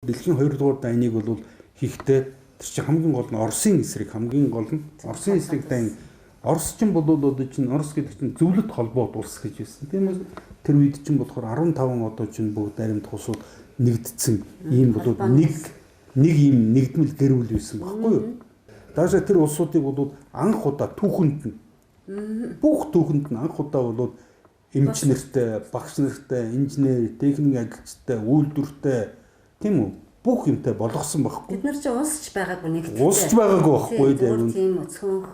Дэлхийн 2 дугаар дайныг бол хийхдээ тэр чинь хамгийн гол нь Оросын эсрэг Оросын эсрэг дайн Орос ч бол одоо чинь Орос гэдэг чинь зөвлөлт холбоод улс гэж байсан. Тийм үү? Тэр үед чинь болохоор 15 одоо чинь бүгд найрамдах улсууд нэгдсэн ийм бол нэг ийм нэгдмэл гэр бүл байсан баггүй юу? Даашаа тэр улсуудыг бол анх удаа түүхэнд нь бүх түүхэнд нь анх удаа бол эмч нартай, багш нартай, инженер, техник ажилчтай, үйлдвэртэй тийм үү? Бүх юмтай болгосон байхгүй. Бид нар ч уусч байгаагүй нэгдсэн. Уусч байгаагүй байхгүй дээ. Тийм өцгөнх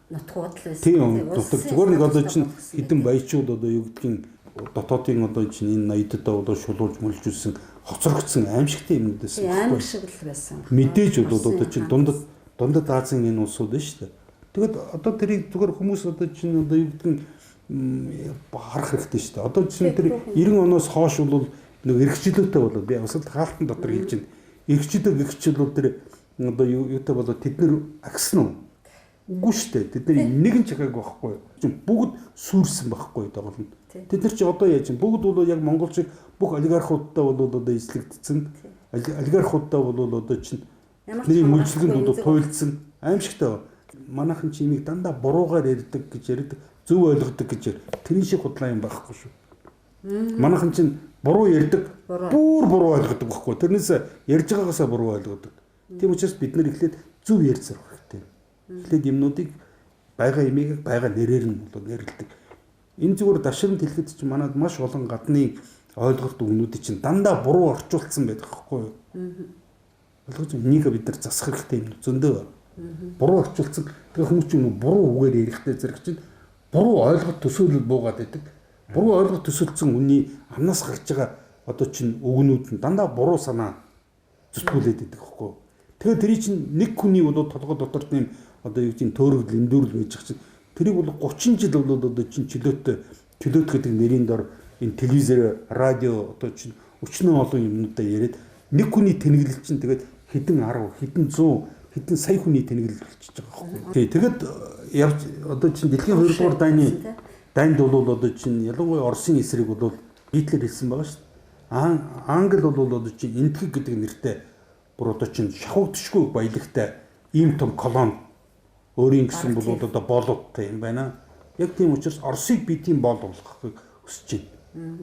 нутгууд л байсан. Тийм зүгээр нэг одоо чинь хэдэн баячууд одоо юу гэдгийг дотоодын одоо чинь энэ ноёдод одоо шулуулж мөлжүүлсэн хоцрогдсон аимшигтай юмнууд байсан. Аимшиг шиг л байсан. Мэдээж бол одоо чинь дундад Азийн энэ улсууд байна шүү дээ. Тэгэд одоо тэрийг зүгээр хүмүүс одоо чинь одоо юу гэдгийг харах хэрэгтэй шүү дээ. Одоо чинь тэр 90 оноос хойш бол нэг эрхчлөөтэй болоод би бас хаалтан дотор хэлж байна. Эрхчлөө гихчлүүд тэр одоо юутай болоод тэд нэр агсан уу? Үгүй шүү дээ. Тэд нар нэгэн чагааг байхгүй. Чинь бүгд сүрсэн байхгүй даа болно. Тэд нар чи одоо яаж юм? Бүгд бол яг монгол шиг бүх олигархуудтай бол одоо эслэгдсэн. Олигархуудтай бол одоо чинь нэрийн мөлжлөгэнд бол туйлдсан аимшигтай. Манайхан чи имийг дандаа буруугаар ярьдаг гэж ярьдаг, зөв ойлгодог гэж тэрийн шиг худлаа юм байхгүй шүү. Манайхан чинь буруу ярьдаг, бүр буруу ойлгодог байхгүй. Тэрнээс ярьж байгаагаасаа буруу ойлгодог. Тийм учраас бид нар эхлээд зөв ярьж зарах хэрэгтэй. Эхлээд юмнуудыг байгаа имийг байгаа нэрээр нь бол нэрлэдэг. Энэ зүгээр дашрамд хэлэхэд чинь манад маш олон гадны ойлголт өгнүүдийг чинь дандаа буруу орчуулсан байдаг байхгүй юу? Ойлгож энийг бид нар засах хэрэгтэй юм зөндөө. Буруу орчуулсан. Тэгээ хүмүүс чинь буруу үгээр ярихтай зэрэг чинь буруу ойлголт төсөөлөл буугаад байдаг. Буруу ойлголт төсөөлсөн хүний амнаас гарч байгаа одоо чинь өгнүүд нь дандаа буруу санаа зүтгүүлээд байдаг хөөхгүй. Тэгэхээр тэрий чинь нэг хүний бол толгой дотор тийм одоо юу гэдэг төөрөглөл эндүрл байж байгаа чинь тэрийг бол 30 жил бол одоо чинь чөлөөт гэдэг нэрийн дор энэ телевизээр радио одоо чинь өчнөө олон юмнуудаа яриад нэг хүний тэнэглэл чинь тэгээд хэдэн 10 хэдэн 100 хэдэн сая хүний тэнэглэл болчихж байгаа хөөхгүй. Тэгээд явж одоо чинь дэлхийн 2 дугаар дайнд бол одоо чинь ялангуяа Оросын эсрэг бол Гитлер хэлсэн байгаа шүү дээ. Англи бол одоо чинь энтхэг гэдэг нэртэй бүр одоо чинь шахагдшгүй баялагтай ийм том колон өөрийн гэсэн бол одоо болоодтай юм байна. Яг тийм учраас Оросыг би тийм бол болгохыг хүсэж байна.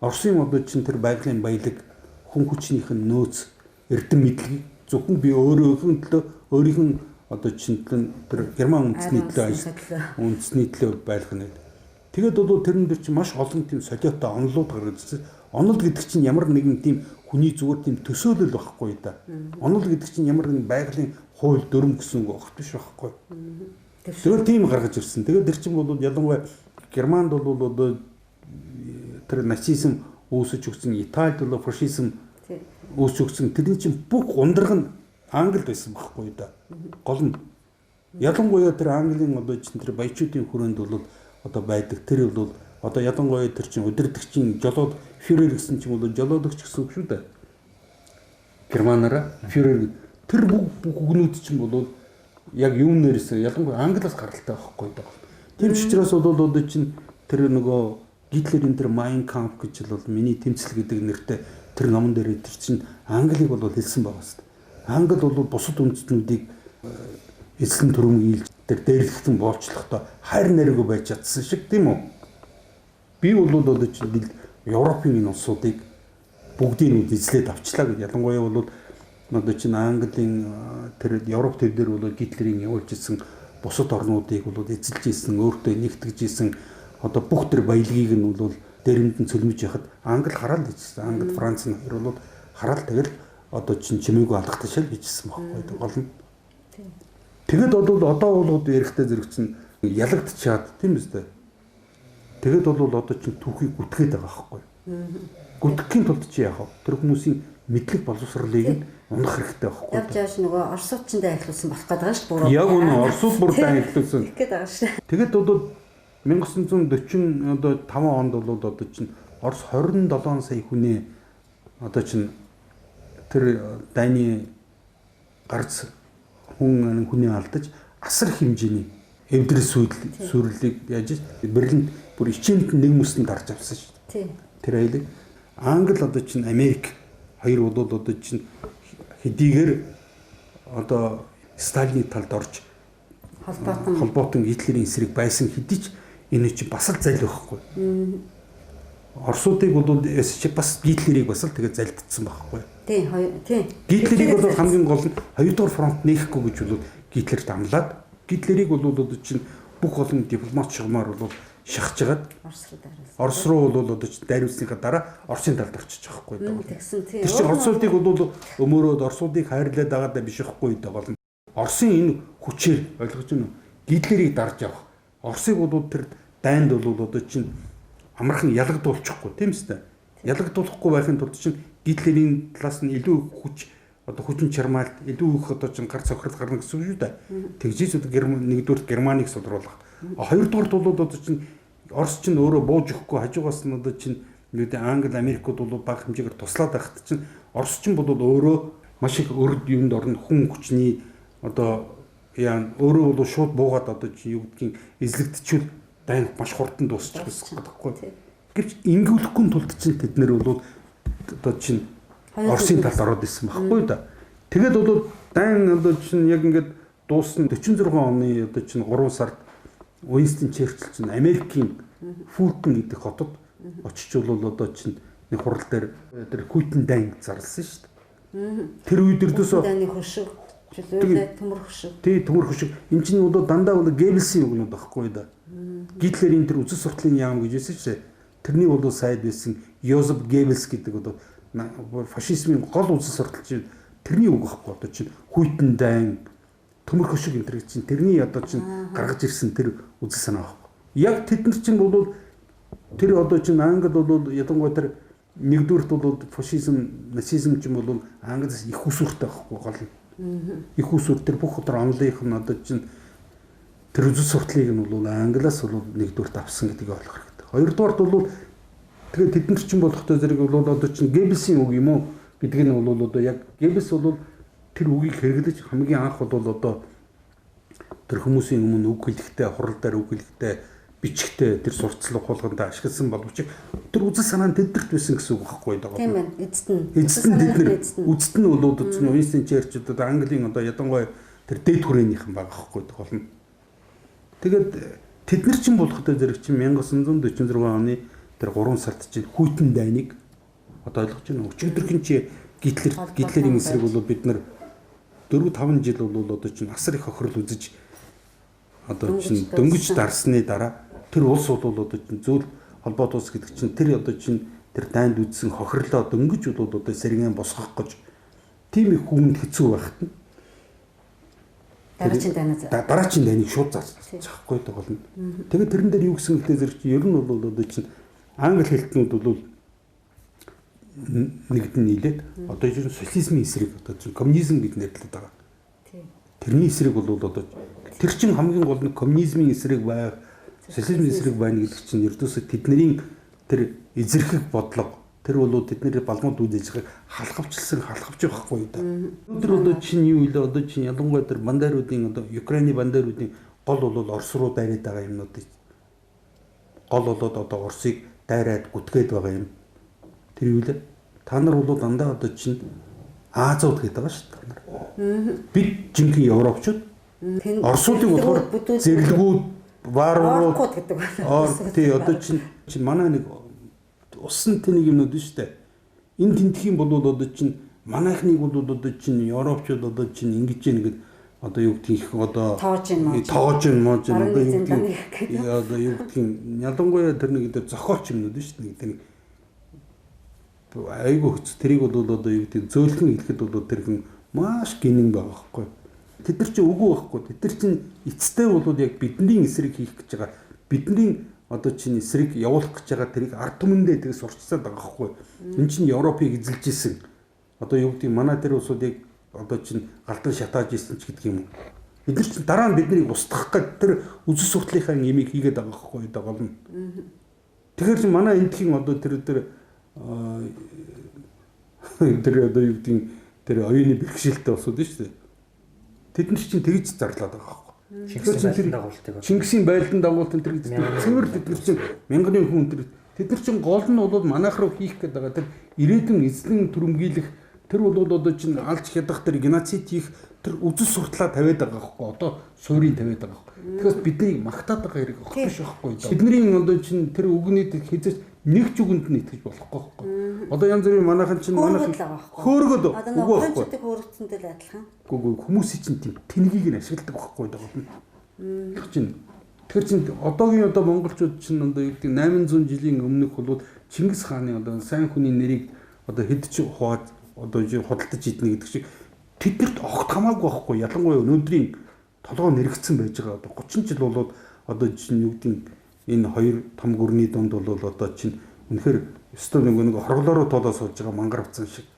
Оросын одоо чинь тэр байгалийн баялаг хүн хүчнийх нь нөөц эрдэм мэдлэг зөвхөн би өөрийнхөө төлөө өөрийнх нь одоо чинь тэр герман үндэсний төлөө байх нь. Тэгээд бол тэрэн дээр чинь маш олон тийм солиотой онолууд гаргаж ирсэн. Онол гэдэг чинь ямар нэгэн тийм хүний зүгээр тийм төсөөлөл байхгүй да. Онол гэдэг чинь ямар нэгэн байгалийн хууль дүрм гэсэн үг огт биш байхгүй. Тэр тийм гаргаж ирсэн. Тэгээд тэр чинь бол ялангуяа Германд бол одоо тэр нацизм үүсэж өгсөн, Италид бол фашизм үүсэж өгсөн. Тэрний чинь бүх ундраг нь Англид байсан байхгүй да. Гол нь ялангуяа тэр Английн одоо чинь тэр баячуудын хүрээнд бол одоо байдаг. Тэр бол одоо ялангуяа тэр чинь удирдагчийн жолоод фюрер гэсэн чинь бол жолоодогч гэсэн үг шүү дээ. Германаараа фюрер тэр бүх үгнүүд чинь бол яг юун нэрээс ялангуяа Англиас гаралтай байхгүй даа. Тийм ч учраас бол одоо чинь тэр нөгөө Гитлерийн тэр Mein Kampf гэж бол миний тэмцэл гэдэг нэртэй тэр номон дээр тэр чинь Англиг бол хэлсэн байгаа шүү дээ. Англи бол бусад үндэстнүүдийг эзлэн түрэмгийлж тэр дээрлэхтэн боолчлохдоо хайр найраг байж чадсан шиг тийм үү? Би бол одоо чинь Европын энэ улсуудыг бүгдийг эзлээд авчлаа гэж ялангуяа бол одоо чинь Английн тэр Европ төр дээр бол Гитлерийн явуулж ирсэн бусад орнуудыг бол эзэлж ирсэн, өөртөө нэгтгэж ирсэн одоо бүх тэр баялагийг нь бол дээрэнд нь цөлмөж яхад Англи хараал хийжсэн. Англи, Франц нь хоёр бол хараал тэгэл одоо чинь чимээгүй алгахтай шал хийжсэн байхгүй гол нь. Тэгэд бол одоо бол эрэхтэй зэрэгцэн ялагдчихад тийм үстэй. Тэгэд бол одоо чинь түүхийг гүтгээд байгаа байхгүй. Гүтгэхийн тулд чи яах вэ? Тэр хүмүүсийн мэдлэг боловсролыг нь унах хэрэгтэй байхгүй. Явж яаш нөгөө орсуудчиндээ ахилуулсан болох гэдэг байгаа шүү дээ. Яг үнэ орсууд бүрдээ ахилуулсан. Тэгэд байгаа шүү дээ. Тэгэд бол 1940 одоо 5 онд бол одоо чинь Орос 27 сая хүнээ одоо чинь тэр дайны гарц хүний алдаж асар хэмжээний эвдрэл сүрлийг яаж Берлинд бүр ичээнд нэг мөсөнд дарж авсан шүү дээ. Тэр айлыг Англи одоо чинь Америк хоёр бол одоо чинь хэдийгээр одоо Сталины талд орж холбоотон Гитлерийн эсрэг байсан хэдий ч энэ чинь бас л заль байхгүй. Оросуудыг бол бас Гитлерийг бас л тэгээ залдсан байхгүй. Тийм. Гитлерийг бол хамгийн гол нь хоёрдугаар фронт нээхгүй гэж бол Гитлерт амлаад Гитлерийг бол одоо чинь бүх олон дипломат шугамар бол шахажгаад Орос руу бол одоо чинь дайруулсныхаа дараа Оросын талд орчиж байгаа байхгүй. Тэгсэн тийм. Тэр чинь Оросуудыг бол өмөрөөд Оросуудыг хайрлаад байгаадаа биш байхгүй гол нь Оросын энэ хүчээр ойлгож байна уу? Гитлерийг дарж явах. Оросыг бол тэр дайнд бол одоо чинь амархан ялагдуулчихгүй тийм үстэй. Ялагдуулахгүй байхын тулд чинь Гитлерийн талаас нь илүү хүч одоо хүчин чармаалт илүү их одоо чинь гар цохрол гарна гэсэн үг шүү дээ. Тэгжээс нэгдүгээр Германыг содруулах. Хоёрдугаарт бол одоо чинь Орос чинь өөрөө бууж өгөхгүй хажуугаас нь одоо чинь Англи, Америкууд бол бага хэмжээгээр туслаад байхад чинь Орос чинь бол өөрөө маш их өрд юунд орно хүн хүчний одоо яа өөрөө бол шууд буугаад одоо чинь юу гэдгийг эзлэгдчихвэл дайн маш хурдан дуусчих гэсэн байхгүй. Гэвч ингэүүлэхгүй тулд чинь тэд нэр бол одоо чинь Оросын талд ороод исэн байхгүй да. Тэгээд бол дайн одоо чинь яг ингээд дуусна 46 оны одоо чинь 3 сард Уинстон Черчилль чинь Америкийн Фултон гэдэг хотод очиж бол одоо чинь нэг хурал дээр тэр Куйтен дайн зарласан шүү дээ. Тэр үед ердөөсөө дайны хөшиг чөлөөлөө төмөр хөшиг. Тий төмөр хөшиг. Энд чинь бол дандаа бол Геббельсийн үгнүүд байхгүй да. Гитлерийн тэр үзэл сурталын яам гэж байсан чинь тэрний бол сайд байсан Йозеф Геббельс гэдэг одоо фашизмын гол үзэл сурталч тэрний үг байхгүй одоо чинь Куйтен дайн төмөр хөшиг энэ төр чинь тэрний одоо чинь гаргаж ирсэн тэр үзэл санаа байхгүй. Яг тэд нар чинь бол тэр одоо чинь Англи бол ядангуй тэр нэгдүгürt бол фашизм, нацизм ч юм бол Англиас их усүртэй байхгүй гол нь. Их усүр тэр бүх өдөр онлынх нь одоо чинь тэр үзэл сурталыг нь бол Англиас бол нэгдүгürt авсан гэдгийг ойлгох хэрэгтэй. Хоёрдугаарт бол тэгээд тэд нар чинь болохтой зэрэг бол одоо чинь Геббельсийн үг юм уу гэдэг нь бол одоо яг Геббельс бол тэр үгийг хэрэглэж хамгийн анх бол одоо тэр хүмүүсийн өмнө үг хэлэхдээ хурал дээр үг хэлэхдээ бичгтээ тэр сурталчилга болгонд ашигласан боловч тэр үзэл санаа нь тэдэрт байсан гэсэн үг байхгүй даа. Тийм байна. Эцэст нь бол одоо чинь Уинстон Черчилль одоо Английн одоо ядангуй тэр дээд хүрээнийхэн байгаа байхгүй болно. Тэгээд тэд нар чинь болохтой зэрэг чинь 1946 оны тэр 3 сард чинь Куйтен дайныг одоо ойлгож байна. Өчигдөрхөн чи Гитлерийн эсрэг бол бид нар 4-5 жил бол одоо чинь асар их хохирол үзэж одоо чинь дөнгөж дарсны дараа тэр улс бол одоо чинь зөвл холбоот улс гэдэг чинь тэр одоо чинь тэр дайнд үзсэн хохирлоо дөнгөж бол одоо сэргэн босгох гэж тийм их хүнд хэцүү байхад нь дараагийн дайныг шууд заахгүй болно. Тэгээд тэрэн дээр юу гэсэн хэлээ зэрэг чи ер нь бол одоо чинь англи хэлтнүүд бол нэгдэн нийлээд одоо ер нь социализмын эсрэг одоо чинь коммунизм гэж нэрлэдэг байгаа. Тэрний эсрэг бол одоо тэр чинь хамгийн гол нь коммунизмын эсрэг байх, социализмын эсрэг байна гэдэг чинь ердөөсөө тэдний тэр эзэрхэг бодлого тэр бол тэдний балмууд үдээж халахвчилсан халахвч байхгүй да. Өнөөдөр одоо чинь юу вэ? Одоо чинь ялангуяа тэр бандеруудын одоо Украины бандеруудын гол бол Орос руу дайраад байгаа юмнууд. Гол болоод одоо Оросыг дайраад гүтгээд байгаа юм. Тэр юу вэ? Та нар бол дандаа одоо чинь Азууд гэдэг байгаа шүү дээ. Бид жинхэнэ европчууд Оросуудыг болохоор зэрлэгүүд варварууд гэдэг байна. Тий одоо чинь манай нэг усан тэнийг юмнууд шүү дээ. Энэ тентхийн бол одоо чинь манайхныг бол одоо чинь европчууд одоо чинь ингэж яах гээд одоо юу гэдгийг одоо тоож мож одоо юу гэдгийг одоо юу гэдгийг ялангуяа тэр нэг зохиолч юмнууд шүү дээ. Тэр айгу хөц тэрийг бол одоо юу гэдэг зөөлхөн хэлэхэд бол тэр хүн маш гинэн байгаа байхгүй. Тэд нар чинь үгүй байхгүй. Тэд нар чинь эцэстээ бол яг бидний эсрэг хийх гэж байгаа. Бидний одоо чинь эсрэг явуулах гэж байгаа тэрийг ард түмэндээ тэгс урчсаад байгаа байхгүй. Энэ чинь Европыг эзэлж исэн. Одоо юу гэдэг манай тэр улсуудыг одоо чинь галдан шатааж исэн ч гэдэг юм уу. Бид нар чинь дараа нь биднийг устгах гэж тэр үзэл сурталынхаа ямиг хийгээд байгаа байхгүй да болно. Тэгэхээр манай эндхийн одоо тэр одоо юу гэдэг тэр оюуны бэрхшээлтэй усуд шүү дээ. Тэд нар чинь тэгж зарлаад байгаа байхгүй. Чингисийн байлдан дагуултын тэр цэвэр тэд нар чинь мянганы хүн тэр тэд нар чинь гол нь бол манайх руу хийх гээд байгаа тэр ирээдүйн эзлэн түрэмгийлэх тэр бол одоо чинь алж хядах тэр геноцид хийх тэр үзэл суртлаа тавиад байгаа байхгүй одоо суурийг тавиад байгаа байхгүй. Тэгэхээр бидний магтаад байгаа хэрэг огтш байхгүй. Бидний одоо чинь тэр үгнийд хязгаарч нэг ч үгэнд нь итгэж болохгүй байхгүй. Одоо янз бүрийн манайхан чинь манайх хөөргөд үгүй байхгүй. Хөөргөцөнтэй л адилхан. Үгүй хүмүүсийн чинь тийм тэнгийг нь ашигладаг байхгүй даа. Тэр чинь одоогийн одоо монголчууд чинь одоо юу гэдэг 800 жилийн өмнөх бол Чингис хааны одоо сайн хүний нэрийг одоо хэдч хуваад одоо худалдаж идэнэ гэдэг шиг тэднэрт огт хамаагүй байхгүй. Ялангуяа өнөөдрийн толгой нэрэгдсэн байж байгаа одоо 30 жил болоод одоо чинь юу гэдэг энэ хоёр том гүрний дунд бол одоо чинь үнэхээр өстө нэг хорглоороо тоолоо суулж байгаа мангар авцсан шиг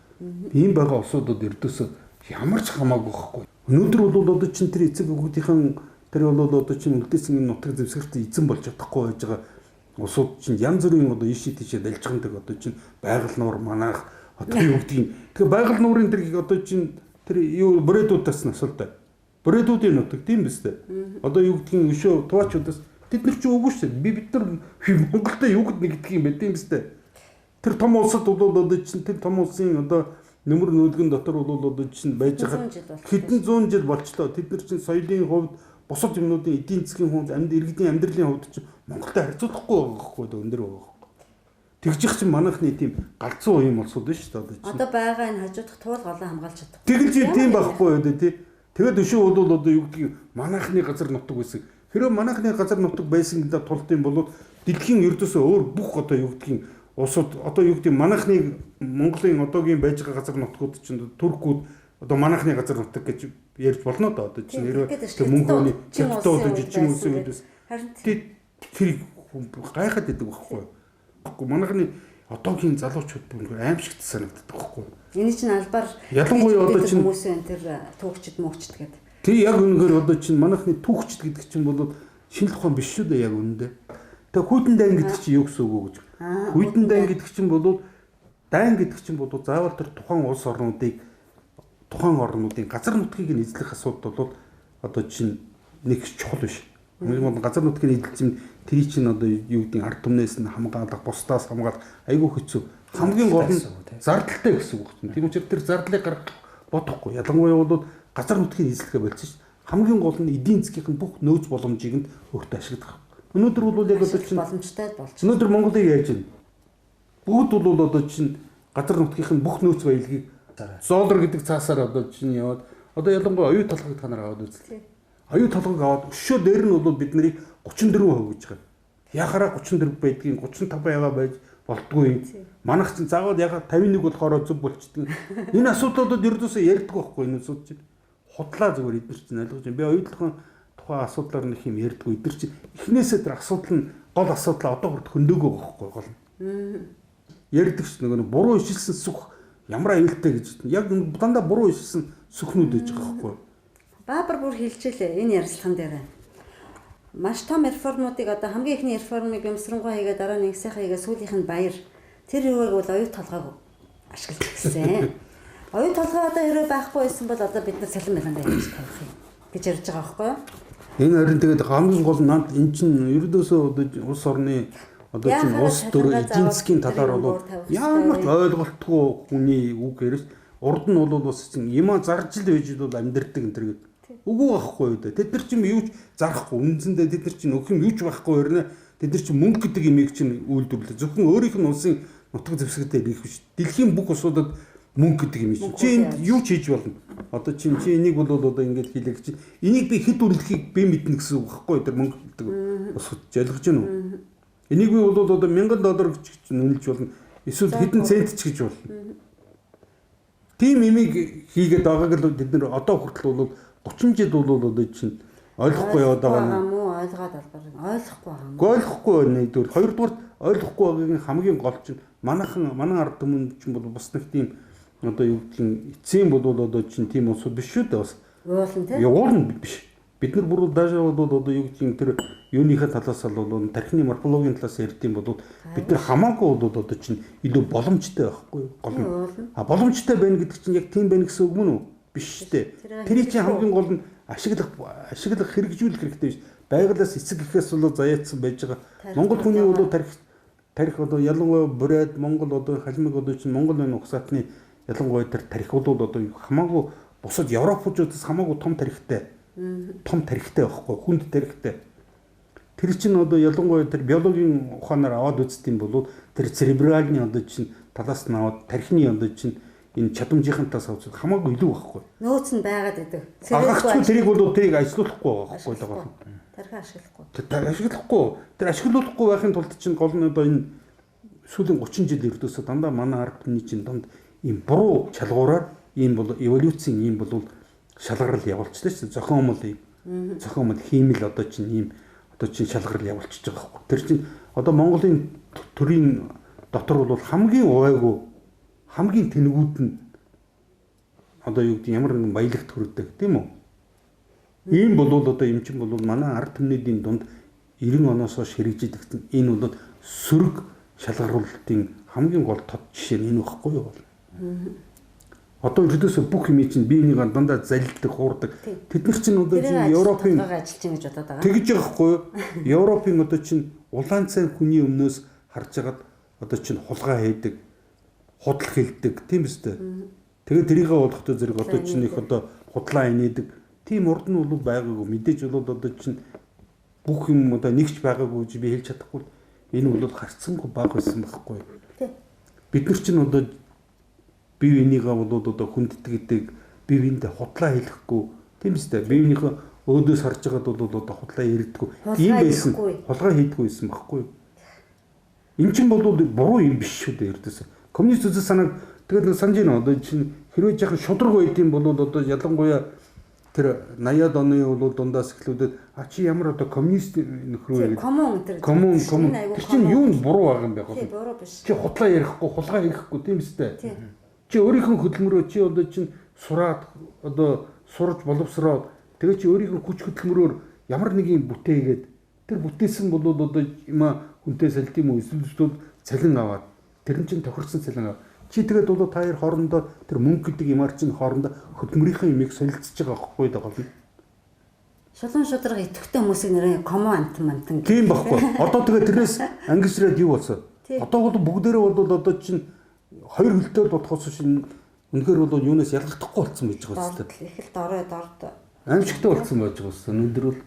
ийм байгаа улсуудад ердөөсөө ямар ч хамаагүй байхгүй. Өнөөдөр бол одоо чинь тэр эцэг хүүхдийн тэр бол одоо чинь үлдээсэн нутаг зэвсгэрт эзэн болж чадахгүй байж байгаа улсууд чинь янз бүрийн одоо иши тийшээ дэлж байгаа одоо чинь байгаль нуур манайх одоо юу гэдгийг тэгэхээр байгаль нуурын тэр одоо чинь тэр юу брэдүүдээс нь асуултаа. Брэдүүдийн нутаг тийм биз дээ. Одоо юу гэдгийг өшөө тугаачудаас тэд нар чи үгүй шүү дээ. Бид нар Монголд юу гэдэг юм бэ тийм биз дээ. Тэр том улсад бол одоо чинь тэр том улсын одоо нөмөр нөлгөн дотор бол одоо чинь байж байгаа хэдэн зуун жил болчлоо. Тэд нар чинь соёлын хувьд бусад юмнуудын эдийн засгийн хувьд иргэдийн амьдралын хувьд чинь Монголтой харьцуулахгүй байгаа байхгүй өндөр байгаа. Тэгж их чинь манайхны тийм галзуу юм улсууд байна шүү дээ. Одоо байгаа энэ хажуудах туул голоо хамгаалж чадахгүй. Тэгэл чи тийм байхгүй үү тий. Тэгээд өшөө бол одоо юу гэдгийг манайхны газар нутаг байсан. Хэрэв манайхны газар нутаг байсан гэдэг тулд юм бол дэлхийн ердөөсөө өөр бүх одоо юу гэдгийг улсууд одоо юу гэдэг манайхны Монголын одоогийн байж байгаа газар нутгууд чинь туркууд одоо манайхны газар нутаг гэж ярьж болно да одоо чинь нэрээ мөнгөний чөлтөө жижиг улсын үдээс тэр гайхаад байдаг байхгүй юу манайхны одоогийн залуучууд бүр аимшигт санагддаг байхгүй юу энэ чинь албаар ялангуяа одоо чинь хүмүүс энэ тэр түүхчд мөөгчд гэдэг тэр яг үнэхээр одоо чинь манайхны түүхчд гэдэг чинь бол шинэ тухайн биш шүү дээ яг үнэндээ тэгээ хүйтэн дайн гэдэг чинь юу гэсэн үг вэ гэж хүйтэн дайн гэдэг чинь бол дайн гэдэг чинь бол заавал тэр тухайн улс орнуудын газар нутгийг нь эзлэх асуудал бол одоо чинь нэг чухал биш. Хамгийн газар нутгийг эзэлж тэр чинь одоо юу гэдэг ард түмнээс нь хамгаалах, бусдаас хамгаалах айгүй хэцүү. Хамгийн гол нь зардалтай гэсэн үг чинь. Тийм учраас тэр зардлыг гаргах бодохгүй. Ялангуяа бол газар нутгийг эзлэхэ болчихсон шүү. Хамгийн гол нь эдийн засгийн бүх нөөц боломжийг нь өөртөө ашиглах. Өнөөдөр бол яг одоо чинь боломжтой болж. Өнөөдөр Монголыг яаж байна? Бүгд бол одоо чинь газар нутгийн бүх нөөц баялагийг зоолор гэдэг цаасаар одоо чинь яваад одоо ялангуяа оюу толгойг та нар аваад үзлээ. Оюу толгойг аваад өшөө дээр нь бол бид нарыг 34% гэж байгаа. Яхаараа 34 байдгийг 35 яваа байж болтгүй. Манайх чинь заавал яг 51 болохоор зөв болчдөг. Энэ асуудлуудад ердөөсөө ярьдаг байхгүй энэ асуудал чинь. Худлаа зүгээр эдгээр чинь ойлгож байна. Би оюутлахын тухайн асуудлаар нэг юм ярьдаггүй. Эдгээр чинь эхнээсээ тэр асуудал нь гол асуудал одоо хүрд хөндөөгөө байхгүй гол. Ярьдаг ч нөгөө буруу ишилсэн сүх ямар аюултай гэж яг дандаа буруу ишсэн сүхнүүд байж байгаа байхгүй. Баабар бүр хэлжээ энэ ярилцлаган дээр. Маш том реформуудыг одоо хамгийн ихний реформыг Бямсрангуй хийгээ дараа нь Игсайхаа хийгээ сүүлийнх нь Баяр тэр юуг бол оюу толгойг ашиглаж гисэн. Оюу толгой одоо хэрэг байхгүй байсан бол одоо бид нар салин байлан байж тавих юм гэж ярьж байгаа байхгүй юу? Энэ харин тэгээд хамгийн гол нь эн чинь ердөөсөө одоо улс орны одоо чинь улс төр эдийн засгийн талаар бол ямар ч ойлголтгүй хүний үг ярьж урд нь бол бас юм зарж л байж бол амьдрдаг энэ төр гэдэг. Үгүй байхгүй юу да. Тэд нар чинь юу ч зарахгүй. Үндсэндээ тэд нар чинь өөх юм юу ч байхгүй өрнө. Тэд нар чинь мөнгө гэдэг имийг чинь үйлдвэрлээ. Зөвхөн өөрийнх нь улсын нутаг зэвсэгтэй ирэх биш. Дэлхийн бүх улсуудад мөнгө гэдэг юм чинь. Чи юу ч хийж болно. Одоо чи энийг бол одоо ингэж хийлээ гэж. Энийг би хэд үнэлэхийг би мэднэ гэсэн үг байхгүй юу? Тэр мөнгө гэдэг улсууд ойлгож байна уу? Энийг би бол одоо $1000 гэж үнэлж болно. Эсвэл хэдэн цент ч гэж болно. Тим имийг хийгээд байгааг л бид нар одоо хүртэл бол 30 жил бол одоо чинь ойлгохгүй яваад байгаа юм уу? Ойлгоод албаар ойлгохгүй байгаа юм. Ойлгохгүй нэгдүгээр, хоёрдугаар ойлгохгүй байгаагийн хамгийн гол чинь манай ард түмэн чинь бол бас нэг тийм одоо юу гэдгийг эцсийн бол одоо чинь тийм улсууд биш шүү дээ бас. Уулын тийм. Уулын биш. Бид нар бүр даашаа бол одоо юу гэдгийг тэр юуныхаа талаас бол тархины морфологийн талаас ярьдсан бол бид нар хамаагүй бол одоо чинь илүү боломжтой байхгүй юу? Гол нь. Боломжтой байна гэдэг чинь яг тийм байна гэсэн үг мөн үү? Биш шүү дээ. Тэрийг чинь хамгийн гол нь ашиглах хэрэгжүүлэх хэрэгтэй биш. Байгалаас эцэг гэхээс бол заяатсан байж байгаа. Монгол хүний бол тарих одоо ялангуяа Бурайд Монгол одоо халимаг одоо чинь Монгол энэ угсаатны ялангуяа тэр тарих бол одоо хамаагүй бусад Европчуудаас хамаагүй том тарихтай. Том тарихтай байхгүй хүнд тарихтай. Тэр чинь одоо ялангуяа тэр биологийн ухаанаар аваад үздэм бол тэр церебральны одоо чинь талаас нь аваад тархины одоо чинь энэ чадамжийнхантаас аваад хамаагүй илүү байхгүй. Нөөц нь байгаад идэв. Цэрэггүй тэрийг бол тэрийг ажилуулахгүй байхгүй байгаа. Тархи ашиглахгүй. Тэр ашиглахгүй. Тэр ашиглуулахгүй байхын тулд чинь гол нь одоо энэ сүүлийн 30 жил ердөөсөө дандаа манай ард түмний чинь донд ийм буруу шалгуураар ийм бол эволюцийн ийм бол шалгарал явуулчихлаа шүү дээ. Зохиомл хиймэл одоо чинь ийм одоо чинь шалгарал явуулчихж байгаа байхгүй. Тэр чинь одоо Монголын төрийн дотор бол хамгийн увайгүй хамгийн тэнэгүүд нь одоо юу гэдэг ямар нэгэн баялагт хүрдэг тийм үү? Ийм бол одоо юм чинь бол манай ард түмнийдийн дунд 90 оноос хойш хэрэгжиж энэ бол сөрөг шалгаруулалтын хамгийн гол тод жишээ нь энэ байхгүй юу? Одоо ердөөсөө бүх юм чинь биенийг дандаа залилдаг, хуурдаг. Тэд нар чинь одоо Европын ажиллаж ингэж бодоод байгаа. Тэгж байгаа байхгүй юу? Европын одоо чинь улаан цай хүний өмнөөс харж агаад одоо чинь хулгай хийдэг, худал хэлдэг тийм үстэй. Тэгээд тэрийгээ болохтой зэрэг одоо чинь их одоо худлаа инээдэг. Тийм урд нь бол байгаагүй. Мэдээж бол одоо чинь бүх юм одоо нэгч байгаагүй гэж би хэлж чадахгүй. Энэ бол харцсангүй баг байсан байхгүй. Бид нар чинь одоо бие бинийгаа бол одоо хүнддэг, бие биендээ худлаа хэлэхгүй тийм үстэй. Бие биенийхээ өөдөөс харж байгаад бол одоо худлаа ярьдаггүй. Ийм байсан. Хулгай хийдэггүй байсан байхгүй. Энэ чинь бол буруу юм биш шүү дээ ердөөсөө. Коммунист үзэл санааг тэгээд санаж байна одоо чинь хэрвээ жаахан шудраг байдсан бол одоо ялангуяа тэр 80-аад оны бол дундаас эхлүүлээд чи ямар одоо коммунист нөхрөө гэдэг коммун тэр чинь юу буруу байгаа юм бэ хөө. Буруу биш. Чи худлаа ярихгүй, хулгай хийхгүй тийм үстэй. Чи өөрийнхөө хөдөлмөрөө чи одоо чинь сураад одоо сурж боловсроод тэгээ чи өөрийнхөө хүч хөдөлмөрөөр ямар нэг юм бүтээгээд тэр бүтээсэн бол одоо юма хүнтэй салт юм уу эсвэл цалин аваад тэр нь чинь тохирсон цалин аваад чи тэгээд бол та хоёр хоорондоо тэр мөнгө гэдэг юмар чинь хоорондоо хөдөлмөрийнхөө юмыг солилцож байгаа байхгүй даа гол нь. Шулуун шудраг идэвхтэй хүмүүсийг нэрээ коммун амтан. Тийм байхгүй. Одоо тэгээд тэрнээс ангижраад юу болсон? Одоо бол бүгдээрээ бол одоо чинь хоёр хөлтөөр бодхоос шин үнэхээр бол юунаас ялгахдахгүй болсон байж байгаа юм байна. Их л дорд. Аимшигтай болсон байж байгаа юм. Өндөр бол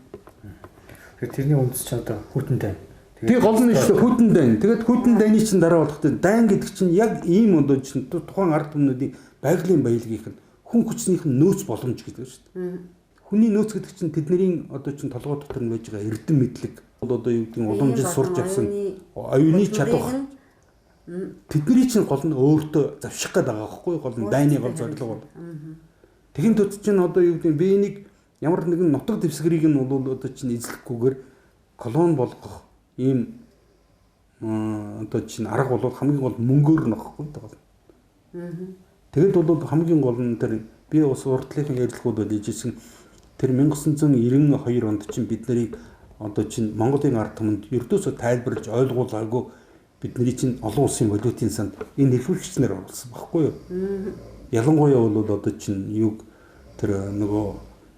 тэрний үндэс ч одоо хүйтэн дайн. Тэгээ гол нь шүү хүйтэн дайн. Тэгээд хүйтэн дайны чинь дараа болохтой дайн гэдэг чинь яг ийм одоо чинь тухайн ард түмнүүдийн байгалийн баялагийнх нь хүн хүчнийх нь нөөц боломж гэдэг шүү дээ. Хүний нөөц гэдэг чинь тэдний одоо чинь толгой дотор нь байж байгаа эрдэм мэдлэг одоо юу гэдэг нь уламжил сурч авсан оюуны чадвар. Тэдний чинь гол нь өөртөө завших гээд байгаа байхгүй гол нь дайны гол зорилго бол. Тэгин төд чинь одоо юу гэдэг нь биенийг ямар нэгэн нутаг дэвсгэрийг нь бол одоо чинь эзлэхгүйгээр колон болгох ийм одоо чинь арга бол хамгийн гол мөнгөөр нөхгүй байгаа. Тэгэд бол хамгийн гол нь тэр би ус урдлынхын ярилцлагуудад ижсэн тэр 1992 онд чинь бид нарыг одоо чинь Монголын ард түмэнд ердөөсөө тайлбарлаж ойлгуулаагүй бидний чинь олон улсын валютын санд энэ нөхөлөгчнөр орсон байхгүй юу? Ялангуяа бол одоо чинь юг тэр нөгөө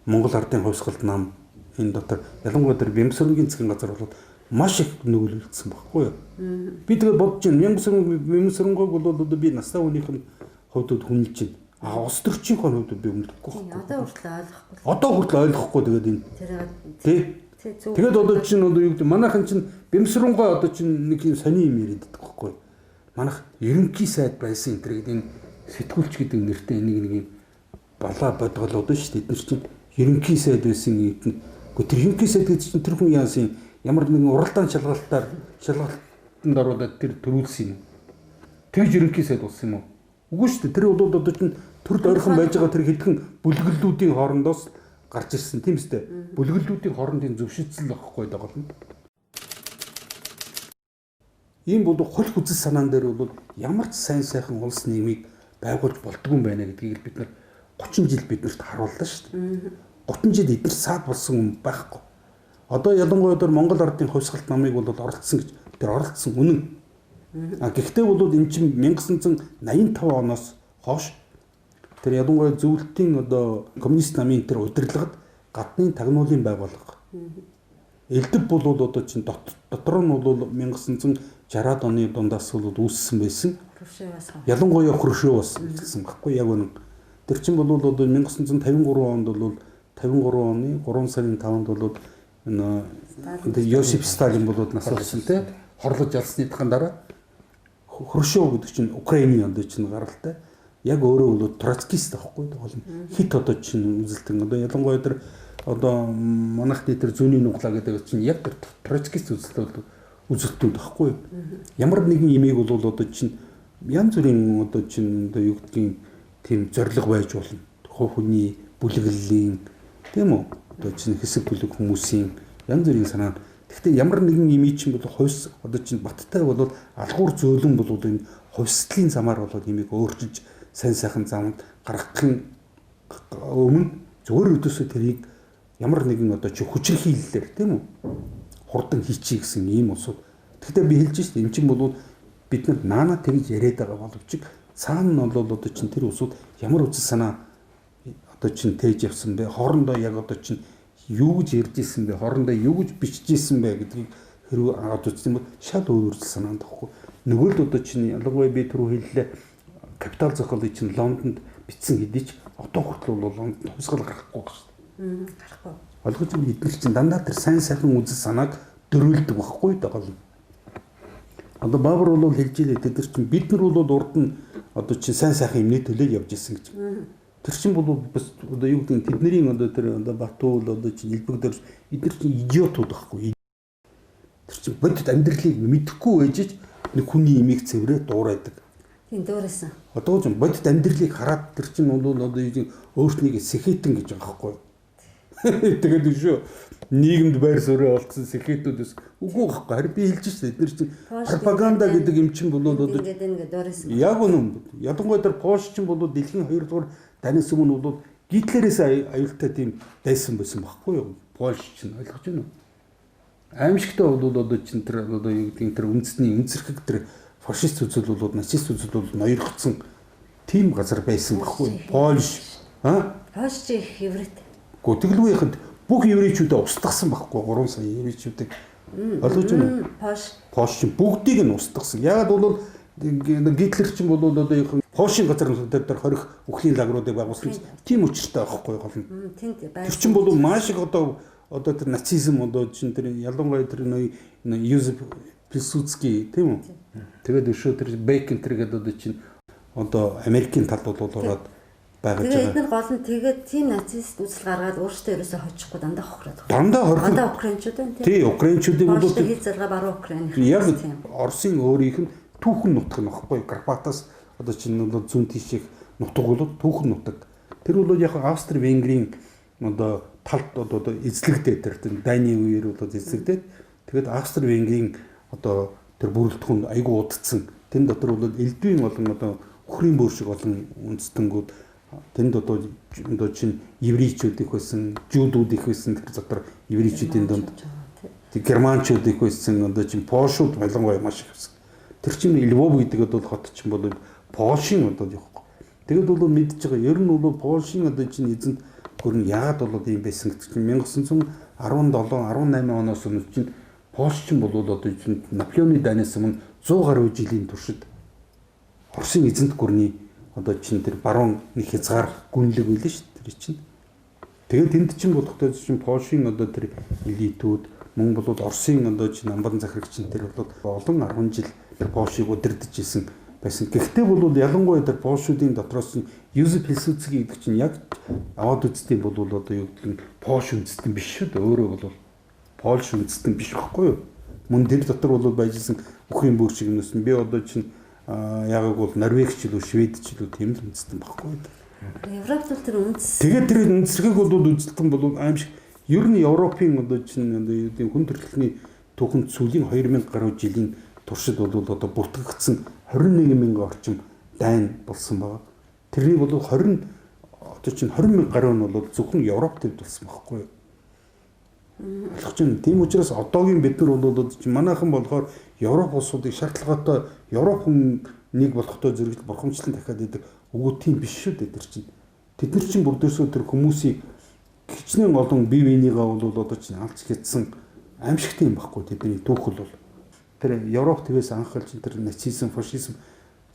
Монгол ардын хувьсгалт нам энэ дотор ялангуяа тэр Бямсрынгийн засгийн газар бол маш их нөлөөлсөн байхгүй юу? Би тэгээд бодож байна Бямсрынгог бол одоо би настай хүнийх нь хувьд хүнэлж байна. А улс төрчийнхөө хувьд би өмнөхгүй Одоо байхгүй. хүртэл ойлгохгүй. Одоо хүртэл ойлгохгүй тэгээд энэ. Тэгээд одоо чинь одоо юу гэдэг манайхан чинь Бямсрынгоо одоо чинь нэг юм сони юм яриад байдаг байхгүй. Манайх ерөнхий сайд байсан энэ гэдэг энэ сэтгүүлч гэдэг нэртэй нэг юм балаа бодголоод шүү дээ. Эдгээр чинь ерөнхий сайд байсан гэдэг. Гэхдээ тэр ерөнхий сайд гэдэг чинь тэр хүн яасан ямар нэгэн уралдаан шалгалтанд оруулаад тэр төрүүлсэн юм. Тэгж ерөнхий сайд болсон юм уу? Үгүй шүү дээ. Тэр бол одоо чинь төрд ойрхон байж байгаа тэр хэдхэн бүлгэллүүдийн хоорондоос гарч ирсэн тийм үстэй. Бүлгэллүүдийн хоорондын зөвшөөрлөл байхгүй даа гол нь. Ийм бол хөл хүзэл санаан дээр бол ямар ч сайн сайхан улс нийгмийг байгуулж болдгүй юм байна гэдгийг бид нар 30 жил биднэрт харууллаа шүү дээ. 30 жил эдгээр саад болсон юм байхгүй. Одоо ялангуяа тэр Монгол ардын хувьсгалт намыг бол оролцсон гэж тэр оролцсон үнэн. Гэхдээ бол энэ чинь 1985 оноос хойш тэр ялангуяа зөвлөлтийн одоо коммунист намын тэр удирдлагад гадны тагнуулын байгууллага Элдв бол одоо чинь дотор нь бол 1960-аад оны дундаас бол үүссэн байсан. Ялангуяа Хрущевоос эхэлсэн баггүй яг үнэн. Тэр чинь бол одоо 1953 онд бол 53 оны 3 сарын 5-нд бол Йосиф Сталин болоод нас болсон те хорлож ялсныхаа дараа Хрущев гэдэг чинь Украиний онд чинь гаралтай. Яг өөрөө бол троцкист байхгүй бол хит одоо чинь үзэлтэн одоо ялангуяа тэр одоо манайх дээр зүүнний нуглаа гэдэг чинь яг тэр троцкист үзэлтүүд байхгүй. Ямар нэгэн имийг бол одоо чинь янз бүрийн одоо чинь одоо юу гэдгийг тийм зориг байж болно. Хүний бүлэглэлийн тийм үү одоо чинь хэсэг бүлэг хүмүүсийн янз бүрийн санаа. Гэхдээ ямар нэгэн имий чинь бол хувьс одоо чинь баттай бол алгуур зөөлөн бол энэ хувьслын замаар бол имийг өөрчилж сайн сайхан замд гаргахын өмнө зөвөр өдөөсөө тэрийг ямар нэгэн одоо чи хүчирхийллээр тийм үү хурдан хийчихье гэсэн ийм усуд. Гэхдээ би хэлж шít энэ чинь бол бид нар наана тэгж яриад байгаа боловч цаана нь бол одоо чинь тэр усуд ямар үзэл санаа одоо чинь тээж явсан бэ хоорондоо яг одоо чинь юу гэж ярьж ирсэн бэ хоорондоо юу гэж бичиж ирсэн бэ гэдгийг хэрвээ аваад үзсэн бол шал өөр үзэл санаанд авахгүй. Нөгөө л одоо чинь ялангуяа би түрүү хэллээ капитал зохиолыг чинь Лондонд бичсэн хэдий ч одоо хүртэл бол Лондонд хувьсгал гарахгүй байна шүү дээ. Гарахгүй. Ойлгож байгаа хэдий чинь дандаа тэр сайн сайхан үзэл санааг дөрүүлдэг байхгүй даа. Одоо Баабар бол хэлж илээ тэр чинь бид нар бол урд нь одоо чинь сайн сайхан юмны төлөө явж ирсэн гэж. Тэр чинь бол бас одоо юу гэдэг тэдний одоо тэр одоо Батуул одоо чинь илбэгдэр эдгээр чинь идиотууд байхгүй. Тэр чинь бодит амьдралыг мэдэхгүй байж нэг хүний имийг цэврээ дуурайдаг. Тийм дуурайсан. Одоо ч бодит амьдралыг хараад тэр чинь бол одоо өөртнийг сэхэтэн гэж байгаа байхгүй. Тэгээд шүү нийгэмд байр суурь олцсон сэхэтүүдээс үгүй байхгүй. Харин би хэлж шээ эдгээр чинь пропаганда гэдэг юм чинь бол одоо ингээд дуурайсан. Яг үнэн. Ядангуяа тэр Польш чинь бол дэлхийн 2 дугаар данис өмнө бол Гитлерээс аюултай тийм дайсан байсан байхгүй юу? Польш чинь ойлгож байна уу? Аимшигтай бол одоо чинь тэр одоо юу гэдгийг тэр үндэсний үнсэрхэг тэр фашист үзэл бол нацист үзэл бол ноёрхсон тийм газар байсан байхгүй юу? Польш Польш чи их еврейт. Гүтгэлгүй бүх еврейчүүдээ устгасан байхгүй 3 сая еврейчүүдийг ойлгож байна уу? Польш чинь бүгдийг нь устгасан. Ягаад бол Гитлер чинь бол одоо юу Польшийн газар дээр хорих өхлийн лагеруудыг байгуулсан тийм учиртай байхгүй гол нь. Тэр чинь бол маш их одоо тэр нацизм одоо чинь тэр ялангуяа тэр Юзеф Пилсудский тийм үү? Тэгээд өшөө тэр Бейкен тэр гэдэг одоо чинь одоо Америкийн талд бол ороод байгаж байгаа. Тэгээд эдгээр гол нь тэгээд тийм нацист үзэл гаргаад өөрсдөө ерөөсөө хочихгүй дандаа хохироод байгаа. Дандаа хорих. Дандаа украинчууд байна тийм. Тий, украинчуудын бол хэл зарга баруун Украин. Яг Оросын өөрийнх нь түүхэн нутг нь баггүй Карпатаас одоо чинь бол зүүн тийших нутаг бол түүхэн нутаг. Тэр бол яг Австри Венгрийн одоо талд одоо эзлэгдээд тэр Дайны үеэр бол эзлэгдээд тэгээд Австри Венгрийн одоо тэр бүрэлдэхүүн айгүй удацсан. Тэн дотор бол элдвийн болон одоо өхрийн бөөр шиг олон үндэстэнгүүд тэнд одоо чинь еврейчүүд их байсан, жуудууд их байсан тэр дотор еврейчүүдийн донд германчууд их байсан одоо чинь Польшууд ялангуяа маш их байсан. Тэр чинь Львов гэдэг бол хот чинь бол Польшийн одоо явахгүй. Тэгэд бол мэдж байгаа. Ер нь бол Польшийн одоо чинь эзэнт гүрэн яагаад бол ийм байсан гэдэг чинь 1917 18 оноос өмнө чинь Польш чинь бол одоо чинь Наполеоны дайнаас өмнө 100 гаруй жилийн туршид Оросын эзэнт гүрний одоо чинь тэр баруун нэг хязгаар гүнлэг байлаа шүү дээ тэр чинь. Тэгээд тэнд чинь бодохдоо чинь Польшийн одоо тэр элитүүд мөн бол Оросын одоо чинь амбан захирагчин тэр бол олон 10 жил тэр Польшийг удирдах гэсэн байсан. Гэхдээ бол ялангуяа тэр Польшуудын дотроос нь Юзеф Пилсудский гэдэг чинь яг аваад үзтiin бол одоо юу гэдэг нь Польш үндэстэн биш шүү дээ. Өөрөө бол Польш үндэстэн биш байхгүй юу? Мөн тэр дотор бол байжсэн өхрийн бөөр шиг юмс нь би одоо чинь яг бол Норвегч л Шведч л тийм л үндэстэн байхгүй юу? Европт бол тэр үндэс. Тэгээд тэр үндэсрэг бол үзэлтэн бол аимшиг ер нь Европын одоо чинь одоо юу гэдэг хүн төрөлхтний түүхэнд сүүлийн 2000 гаруй жилийн туршид бол одоо бүртгэгдсэн 21,000 орчим дайн болсон байгаа. Тэрний бол 20 одоо чинь 20,000 гаруй нь бол зөвхөн Европт болсон байхгүй юу? Ойлгож байна. Тийм учраас одоогийн бид нар бол манайхан болохоор Европ улсуудыг шаардлагатай Европ хүнийг болохтой зэрэгэл бурхамчлан дахиад идэг үгүй тийм биш шүү дээ тэр чинь. Тэд нар чинь бүрдөөсөө тэр хүмүүсийг хичнээн олон бие биенийгаа бол одоо чинь алж гэдсэн аимшигтай юм баггүй тэдний түүх бол. Тэр Европ твээс анхaalж тэр нацизм, фашизм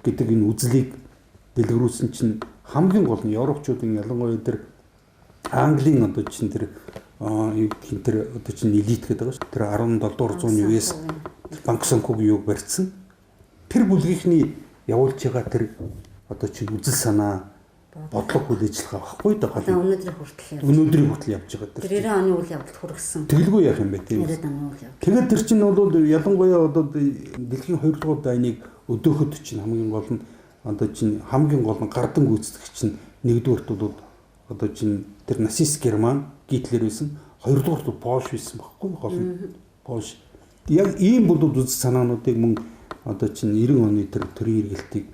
гэдэг энэ үзлийг дэлгэрүүлсэн чинь хамгийн гол нь европчуудын ялангуяа тэр Английн одоо чинь тэр юу гэх юм тэр одоо чинь элит гэдэг байгаа шүү. Тэр 17 дугаар зууны үеэс банк санхүүгийн юг барьсан. Тэр бүлгийнхний явуулж байгаа тэр одоо чинь үзэл санаа бодлого үйл ажиллагаа баггүй да гал. Өнөөдрийн хүртэл явж байгаа тэр. 90 оны үйл явдалд хүргэсэн. Тэгэлгүй яах юм бэ тийм. 90 оны үйл явдал. Тэгээд тэр чинь бол ялангуяа одоо дэлхийн 2 дугаар дайныг өдөөхөд чинь хамгийн гол нь одоо чинь хамгийн гол нь гардан гүйцэтгэх чинь нэгдүгээрт бол одоо чинь тэр нацист Герман Гитлер байсан, хоёрдугаарт Польш байсан баггүй гол нь. Польш. Яг ийм бодод үзэл санаануудыг мөн одоо чинь 90 оны тэр төрийн эргэлтийг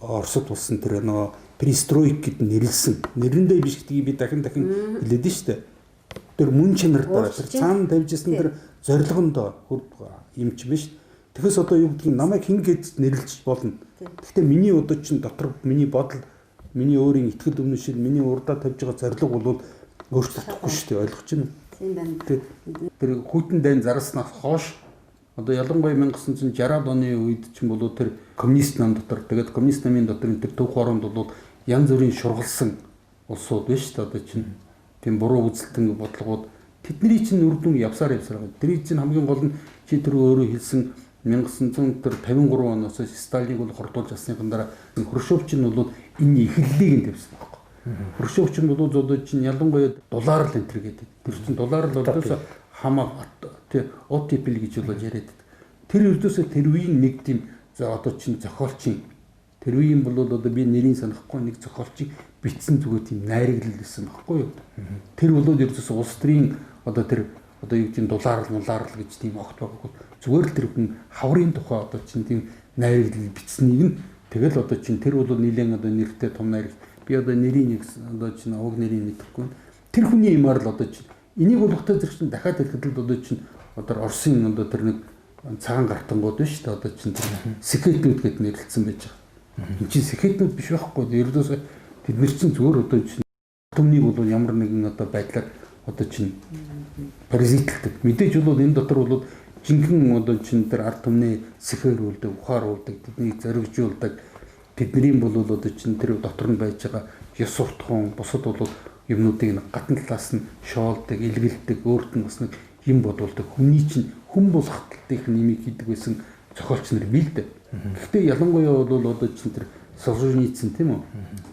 Оросд болсон тэр нөгөө перестройк гэд нэрлсэн. Нэрэндээ биш гэдгийг би дахин хэлээд нь штэ. Тэр мөн чанартай тэр цаана тавьжсэн тэр зорилгонд юмч биш. Тэгэхээс одоо юу гэдгийг намайг хин гэж нэрлэж болно. Гэхдээ миний одоо чинь дотор миний бодол, миний өөрийн итгэл үнэмшил, миний урдаа тавьж байгаа зорилго бол өөрчлөгдөхгүй шүү дээ, ойлгож байна. Тийм байна. Тэр хүйтэн дайн зарснаас хойш одоо ялангуяа 1960-аад оны үед чинь болоо тэр коммунист нам дотор тэгээд коммунист намын дотор энэ тэр түүх оронд бол янз бүрийн шургалсан улсууд биш үү одоо чинь тийм буруу үзэлтэн бодлогууд тэдний чинь үр дүн явсаар байгаа. Тэрийг чинь хамгийн гол нь чи тэр өөрөө хэлсэн 1953 оноос Сталиныг бол хордуулж авсныхан дараа Хрущев чинь бол энэ эхлэлийг нь тавьсан байхгүй. Хрущев чинь бол одоо чинь ялангуяа доллар л энэ төр гэдэг. Тэр чинь доллар л одоос хамаа тий OTP гэж бол яриад. Тэр өрдөөсөө тэр үеийн нэг тийм за одоо чинь зохиолчин тэр үеийн бол одоо би нэрийг санахгүй нэг зохиолчин бичсэн зүгээр тийм найраглал байсан байхгүй юу. Тэр бол ердөөсөө улс төрийн одоо тэр одоо юу чинь доллар гэж тийм огт байгаагүй. Зүгээр л тэр хүн хаврын тухай одоо чинь тийм найраглал бичсэнийг нь тэгэл одоо чинь тэр бол нэлээд одоо нэртэй том найраг би одоо нэрийн нэг одоо чинь уг нэрийг мэдэхгүй. Тэр хүний юмар л одоо чинь энийг болгохтой зэрэг чинь дахиад ирэхэд л одоо чинь одоо Оросын одоо тэр нэг цагаан гартангууд биш үү одоо чинь секретнүүд гэд нэрлэлсэн байж байгаа. Энд чинь секретнүүд биш байхгүй. Ердөөсөө тэд нар чинь зүгээр одоо чинь төмнийг бол ямар нэгэн одоо байдлаар одоо чинь паразитлдаг. Мэдээж бол энэ дотор бол жинхэнэ одоо чинь тэр ард түмний сэхэрүүлдэг, ухааруулдаг, тэднийг зоригжуулдаг. Тэдний бол одоо чинь тэр дотор нь байж байгаа ёс суртахуун бусад бол юмнуудыг гадна талаас нь шоолдог, илгэлдэг, өөрт нь бас нэг юм бодуулдаг. Хүний чинь хүн болох талдын нэмийг хийдэг байсан зохиолч нар бий л дээ. Гэхдээ ялангуяа бол одоо чинь тэр Солженицын тийм үү.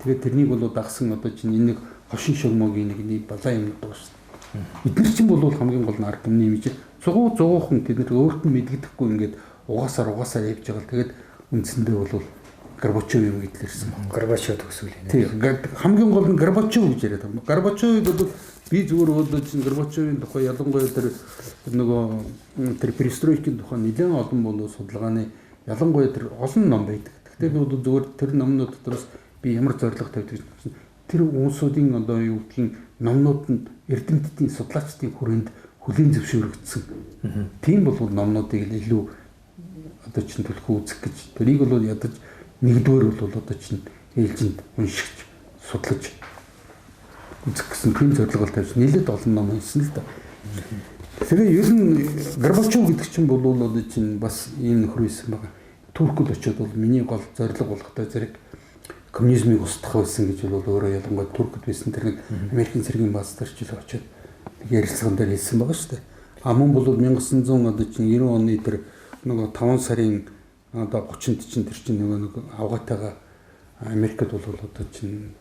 Тэгээд тэрнийг бол дагсан одоо чинь энэ нэг хошин шогмогийн нэг балаа юм даа шүү дээ. Эдгээр чинь бол хамгийн гол нь ард түмний имиж зугуухан тэд нар өөрт нь мэдгэдэхгүй ингээд угаасаар явж байгаа. Тэгээд үндсэндээ бол Горбачев юм гэдлэрсэн байна. Горбачев төсөөл юм. Тийм. Хамгийн гол нь Горбачев гэж яриад байна. Горбачевыг бол би зүгээр одоо чинь Горбачевын тухай ялангуяа тэр нөгөө тэр перестройкийн тухай нэлээд олон болоо судалгааны ялангуяа тэр олон ном байдаг. Гэхдээ би бол зүгээр тэр номнууд дотроос би ямар зорилго тавьдаг гэсэн тэр хүмүүсийн одоо юу гэдгийг номнууд нь эрдэмтдийн судлаачдын хүрээнд хүлээн зөвшөөрөгдсөн. Тийм бол номнуудыг илүү одоо чинь төлхөө үзэх гэж тэрийг бол ядаж нэгдүгээр бол одоо чинь ээлжинд уншигч судлаж үзэх гэсэн тийм зорилгоор тавьсан. Нэлээд олон ном уншсан л да. Тэгээ ер нь Горбачев гэдэг чинь бол одоо чинь бас ийм нөхөр байсан байгаа. Туркд очиод бол миний гол зорилго болохтой зэрэг коммунизмыг устгах байсан гэж бол өөрөө ялангуяа Туркд байсан тэр нэг Америкийн цэргийн бааздарч ил очиод ярилцлаган дээр хэлсэн байгаа шүү дээ. Мөн бол 1900 одоо чинь 90 оны тэр нөгөө 5 сарын одоо 30-нд чинь тэр чинь нэг авгаатайгаа Америкт бол одоо чинь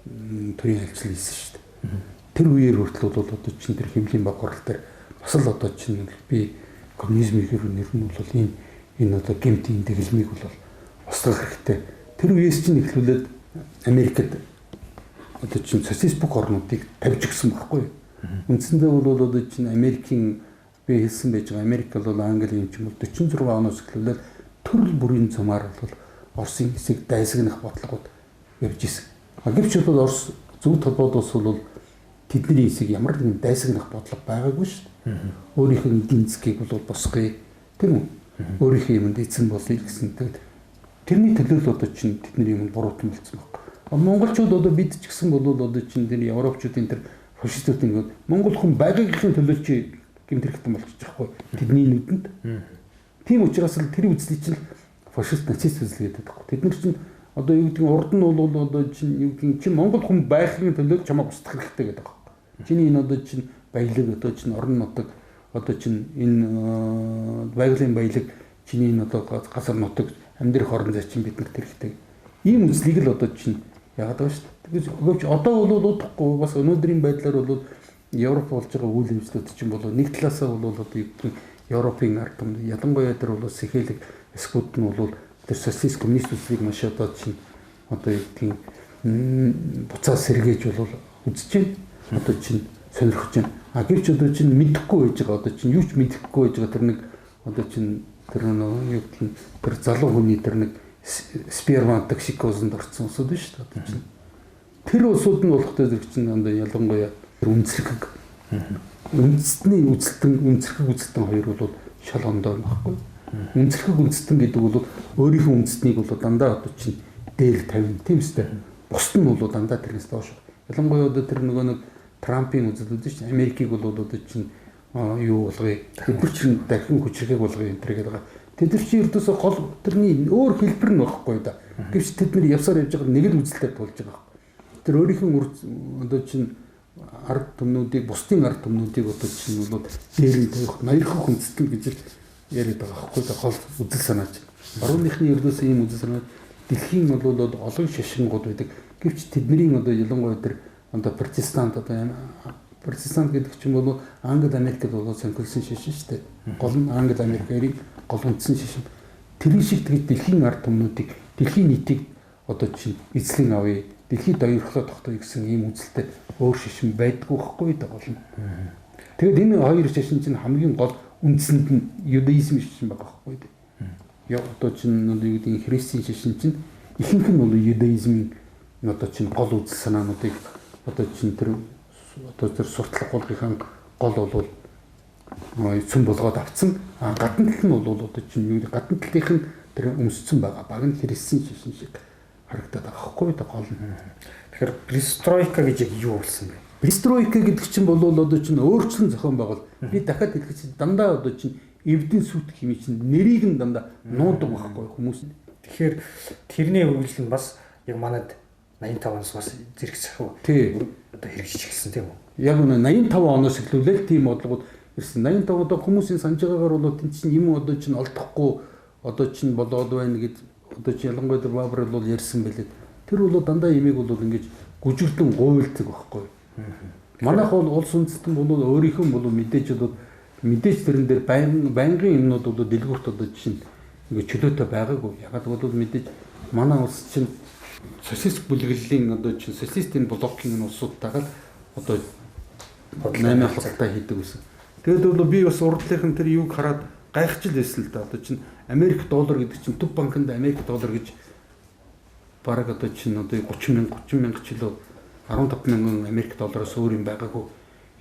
төрийн альчлал хийсэн шүү дээ. Тэр үеэр хүртэл бол одоо чинь тэр хэмжээний баг хурал дээр бас л одоо чинь би коммунизмыг нэр нь бол энэ одоо гэмтийн дэглэмийг бол устгах хэрэгтэй. Тэр үеэс чинь эхлүүлээд Америкт одоо чинь социалист бүх орнуудыг тавьж өгсөн байхгүй юу? Үндсэндээ бол одоо чинь Америкийн би хэлсэн байж байгаа Америк бол Англи юм ч юм уу 46 оноос эхлүүлээд төрөл бүрийн замаар бол Оросын хэсэг дайсагнах бодлогод явж исэн. Гэвч бол Орос зөв толгойдоос бол тэдний хэсэг ямар нэгэн дайсагнах бодлого байгаагүй шүү дээ. Өөрийнхөө эдийн засгийг бол босгоё тийм үү? Өөрийнхөө юмд эзэн болъё гэсэн. Тэгээд тэрний төлөө л одоо чинь тэдний юм буруутан болсон байна. Монголчууд одоо бид ч гэсэн бол одоо чинь тэр европчуудын тэр фашистууд ингээд монгол хүн байгаагийнхын төлөө чи гэмтэрхтэн болчих жоохгүй тэдний нүдэнд. Тийм учраас л тэр үзлийг чинь фашист нацист үзэл гэдэг байхгүй. Тэд нар чинь одоо юу гэдэг нь урд нь бол одоо чинь юу гэдэг нь чи Монгол хүн байхын төлөө чамайг устгах хэрэгтэй гэдэг байхгүй. Чиний энэ одоо чинь баялаг одоо чинь орон нутаг одоо чинь энэ байгалийн баялаг чиний энэ одоо газар нутаг амьдрах орон зай чинь биднэрт хэрэгтэй. Ийм үзлийг л одоо чинь яагаад байгаа шүү дээ. Тэгвэл одоо бол удахгүй бас өнөөдрийн байдлаар бол Европ болж байгаа үйл явдлууд чинь бол нэг талаасаа бол одоо Европын ард түмэн ялангуяа тэр бол Сэхэлэг эсгүүд нь бол тэр социалист коммунист үзлийг маш одоо чинь одоо тийм буцаа сэргээж бол үзэж байна. Одоо чинь сонирхож байна. А гэвч одоо чинь мэдэхгүй байж байгаа одоо чинь юу ч мэдэхгүй байж байгаа тэр нэг одоо чинь тэр юу гэх юм тэр залуу хүний тэр нэг сперматоксикозонд орсон усуд шүү дээ одоо чинь. Тэр усуд нь болохтой зэрэг чинь одоо ялангуяа үнцэрхэг үндэстний үнцэрхэг хоёр бол шал ондоо байхгүй. Үнцэрхэг үндэстэн гэдэг бол өөрийнхөө үндэстнийг бол дандаа одоо чинь дээр тавина тийм үстэй. Бусд нь бол дандаа тэрнээс доош. Ялангуяа одоо тэр нөгөө нэг Трампын үзэл үүдэж чинь Америкийг бол одоо чинь юу болгоё. Тэд чинь дахин хүчрхэг болгоё энэ төр гэдэг. Тэд чинь ердөөсөө гол тэрний өөр хэлбэр нь байхгүй да. Гэвч тэд нар явсаар явж байгаа нэг л үзэлтэй тулж байгаа. Тэр өөрийнхөө одоо чинь ард түмнүүдийг бусдын ард түмнүүдийг одоо чинь бол дээр нь тавих ноёрхох хүндэтгэл гэж яриад байгаа байхгүй да гол үзэл санаач. Барууныхны ердөөсөө ийм үзэл санаа дэлхийн бол олон шашингууд байдаг. Гэвч тэдний одоо ялангуяа тэр одоо протестант гэдэг чинь бол Англи Америкт бол сонирхолтой шашин шүү дээ. Гол нь Англи Америкийн гол үндсэн шашин. Тэр шиг тэгээд дэлхийн ард түмнүүдийг дэлхийн нийтийг одоо чинь эзлэн авъя. Дэлхийд хоёрлоо тогтоё гэсэн ийм үзэлтэй өөр шашин байдгүй байхгүй да гол нь. Тэгээд энэ хоёр шашин чинь хамгийн гол үндсэнд нь юдаизм шашин байгаа байхгүй да. Яг одоо чинь юу гэдэг христийн шашин чинь ихэнх нь бол юдаизмын одоо чинь гол үзэл санаануудыг одоо чинь тэр суртлах болгохын гол бол цөм болгоод авцсан. Гадна тал нь бол одоо чинь юу гадна талынх нь тэр өмсцөн байгаа. Баг нь христийн шашин шиг харагдаад байгаа байхгүй да гол нь. Тэгэхээр перестройка гэж яг юу болсон бэ? Перестройка гэдэг чинь бол одоо чинь өөрчлөн зохион байгуул. Би дахиад хэлэх чинь дандаа одоо чинь эвдэн сүт хэмээн чинь нэрийг нь дандаа нуудаг байхгүй хүмүүс. Тэгэхээр тэрний үргэлжлэл нь бас яг манад 85-аас бас зэрэгцэх үү? Тий. Одоо хэрэгжиж эхэлсэн тийм үү? Яг үнэ 85 оноос эхлүүлээд тийм бодлогод ирсэн. 85 одоо хүмүүсийн санаж байгаагаар бол тэн чинь юм одоо чинь олдохгүй одоо чинь болоод байна гэд одоо чи ялангуяа тэр Бабр бол ярьсан байлээ. Тэр бол дандаа имийг бол ингэж гүжигдэн гуйлдаг байхгүй. Манайх бол улс үндэстэн бол өөрийнх нь бол мэдээж тэрэн дээр байнгын юмнууд бол дэлгүүрт одоо чинь ингэ чөлөөтэй байгаагүй. Ягаад бол мэдээж манай улс чинь социалист бүлэглэлийн одоо чинь социалистийн блокийн улсуудтайгаар одоо 8 хавтаа хийдэг гэсэн. Тэгээд бол би бас урдлынхан тэр юуг хараад гайхаж байсан л да. Одоо чинь Америк доллар гэдэг чинь төв банкнд Америк доллар гэж бараг одоо чинь одоо 30 мянга жилөө 15 мянган Америк доллараас өөр юм байгаагүй.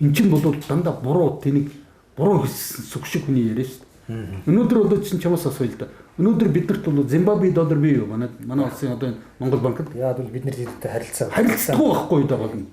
Эн чинь бол дандаа буруу хийсэн сүг шиг хүний яриа шүү дээ. Өнөөдөр одоо чинь чамаас асууя л да. Өнөөдөр биднэрт бол Зимбабwe доллар бий юу? Манай улсын одоо Монгол банкнд. Яа бол бид нар дэдтэй харилцаагүй байхгүй да болно.